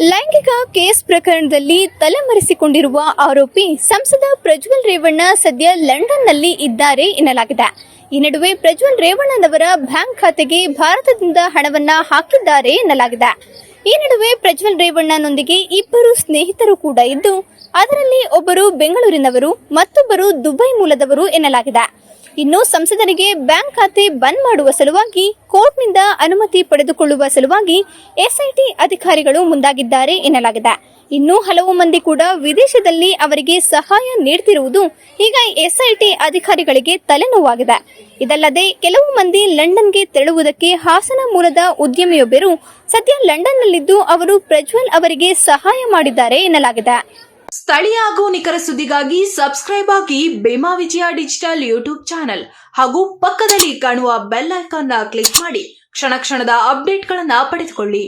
ಲೈಂಗಿಕ ಕೇಸ್ ಪ್ರಕರಣದಲ್ಲಿ ತಲೆಮರೆಸಿಕೊಂಡಿರುವ ಆರೋಪಿ ಸಂಸದ ಪ್ರಜ್ವಲ್ ರೇವಣ್ಣ ಸದ್ಯ ಲಂಡನ್ನಲ್ಲಿ ಇದ್ದಾರೆ ಎನ್ನಲಾಗಿದೆ. ಈ ನಡುವೆ ಪ್ರಜ್ವಲ್ ರೇವಣ್ಣನವರ ಬ್ಯಾಂಕ್ ಖಾತೆಗೆ ಭಾರತದಿಂದ ಹಣವನ್ನ ಹಾಕಿದ್ದಾರೆ ಎನ್ನಲಾಗಿದೆ. ಈ ನಡುವೆ ಪ್ರಜ್ವಲ್ ರೇವಣ್ಣನೊಂದಿಗೆ ಇಬ್ಬರು ಸ್ನೇಹಿತರು ಕೂಡ ಇದ್ದು, ಅದರಲ್ಲಿ ಒಬ್ಬರು ಬೆಂಗಳೂರಿನವರು, ಮತ್ತೊಬ್ಬರು ದುಬೈ ಮೂಲದವರು ಎನ್ನಲಾಗಿದೆ. ಇನ್ನು ಸಂಸದರಿಗೆ ಬ್ಯಾಂಕ್ ಖಾತೆ ಬಂದ್ ಮಾಡುವ ಸಲುವಾಗಿ ಕೋರ್ಟ್ನಿಂದ ಅನುಮತಿ ಪಡೆದುಕೊಳ್ಳುವ ಸಲುವಾಗಿ ಎಸ್ಐಟಿ ಅಧಿಕಾರಿಗಳು ಮುಂದಾಗಿದ್ದಾರೆ ಎನ್ನಲಾಗಿದೆ. ಇನ್ನೂ ಹಲವು ಮಂದಿ ಕೂಡ ವಿದೇಶದಲ್ಲಿ ಅವರಿಗೆ ಸಹಾಯ ನೀಡುತ್ತಿರುವುದು ಈಗ ಎಸ್ಐಟಿ ಅಧಿಕಾರಿಗಳಿಗೆ ತಲೆನೋವಾಗಿದೆ. ಇದಲ್ಲದೆ ಕೆಲವು ಮಂದಿ ಲಂಡನ್ಗೆ ತೆರಳುವುದಕ್ಕೆ ಹಾಸನ ಮೂಲದ ಉದ್ಯಮಿಯೊಬ್ಬರು ಸದ್ಯ ಲಂಡನ್ನಲ್ಲಿದ್ದು ಅವರು ಪ್ರಜ್ವಲ್ ಅವರಿಗೆ ಸಹಾಯ ಮಾಡಿದ್ದಾರೆ ಎನ್ನಲಾಗಿದೆ. ಸ್ಥಳೀಯ ಹಾಗೂ ನಿಖರ ಸುದ್ದಿಗಾಗಿ ಸಬ್ಸ್ಕ್ರೈಬ್ ಆಗಿ ಬೇಮಾ ವಿಜಯ ಡಿಜಿಟಲ್ ಯೂಟ್ಯೂಬ್ ಚಾನೆಲ್ ಹಾಗೂ ಪಕ್ಕದಲ್ಲಿ ಕಾಣುವ ಬೆಲ್ ಐಕಾನ್ ಕ್ಲಿಕ್ ಮಾಡಿ ಕ್ಷಣ ಕ್ಷಣದ ಅಪ್ಡೇಟ್ಗಳನ್ನು ಪಡೆದುಕೊಳ್ಳಿ.